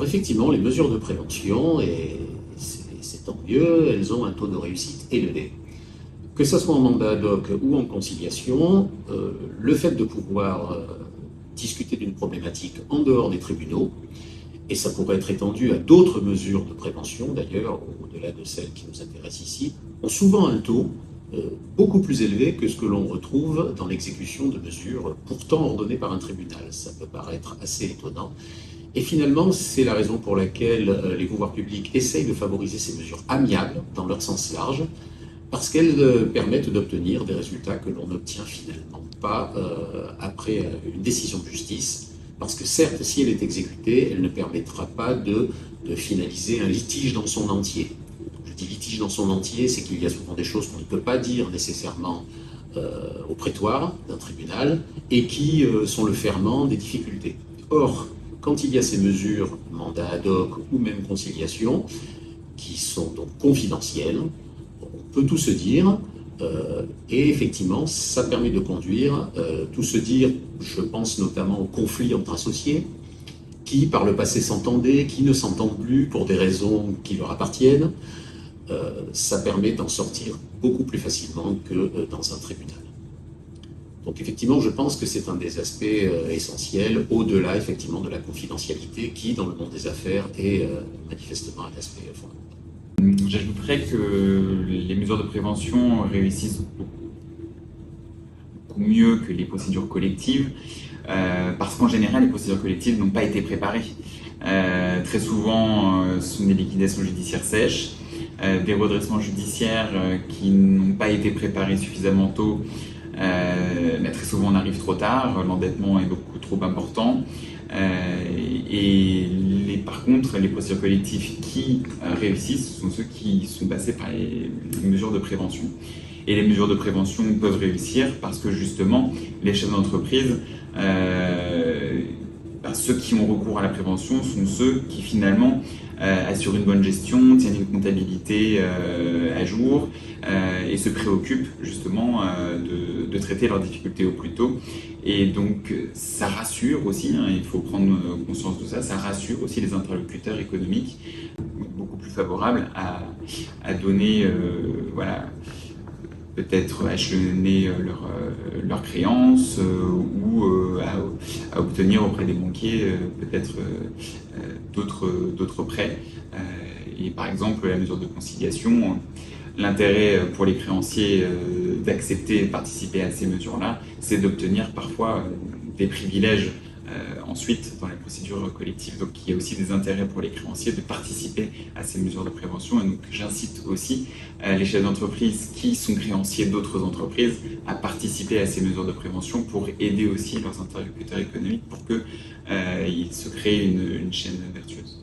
effectivement, les mesures de prévention, et c'est tant mieux, elles ont un taux de réussite élevé. Que ce soit en mandat ad hoc ou en conciliation, le fait de pouvoir discuter d'une problématique en dehors des tribunaux, et ça pourrait être étendu à d'autres mesures de prévention, d'ailleurs, au-delà de celles qui nous intéressent ici, ont souvent un taux beaucoup plus élevé que ce que l'on retrouve dans l'exécution de mesures pourtant ordonnées par un tribunal. Ça peut paraître assez étonnant. Et finalement, c'est la raison pour laquelle les pouvoirs publics essayent de favoriser ces mesures amiables dans leur sens large, parce qu'elles permettent d'obtenir des résultats que l'on n'obtient finalement pas après une décision de justice, parce que certes, si elle est exécutée, elle ne permettra pas de finaliser un litige dans son entier. Je dis litige dans son entier, c'est qu'il y a souvent des choses qu'on ne peut pas dire nécessairement au prétoire d'un tribunal et qui sont le ferment des difficultés. Or, quand il y a ces mesures, mandat ad hoc ou même conciliation, qui sont donc confidentielles, on peut tout se dire, et effectivement, ça permet de conduire, tout se dire, je pense notamment aux conflits entre associés, qui par le passé s'entendaient, qui ne s'entendent plus pour des raisons qui leur appartiennent. Ça permet d'en sortir beaucoup plus facilement que dans un tribunal. Donc effectivement, je pense que c'est un des aspects essentiels, au-delà effectivement de la confidentialité, qui dans le monde des affaires est manifestement un aspect fondamental. J'ajouterais que les mesures de prévention réussissent beaucoup mieux que les procédures collectives, parce qu'en général, les procédures collectives n'ont pas été préparées. Très souvent, ce sont des liquidations judiciaires sèches, des redressements judiciaires qui n'ont pas été préparés suffisamment tôt, mais très souvent on arrive trop tard, l'endettement est beaucoup trop important. Par contre, les procédures collectives qui réussissent sont ceux qui sont passés par les mesures de prévention. Et les mesures de prévention peuvent réussir parce que justement, les chefs d'entreprise, ceux qui ont recours à la prévention sont ceux qui finalement assurent une bonne gestion, tiennent une comptabilité à jour et se préoccupent justement de traiter leurs difficultés au plus tôt. Et donc ça rassure aussi, il faut prendre conscience de ça, ça rassure aussi les interlocuteurs économiques, beaucoup plus favorables à donner, peut-être à échelonner leurs créances ou à obtenir auprès des banquiers peut-être d'autres prêts. Et par exemple, la mesure de conciliation, l'intérêt pour les créanciers d'accepter et de participer à ces mesures-là, c'est d'obtenir parfois des privilèges ensuite dans les procédures collectives. Donc il y a aussi des intérêts pour les créanciers de participer à ces mesures de prévention. Et donc j'incite aussi les chefs d'entreprise qui sont créanciers d'autres entreprises à participer à ces mesures de prévention pour aider aussi leurs interlocuteurs économiques pour qu'ils se créent une chaîne vertueuse.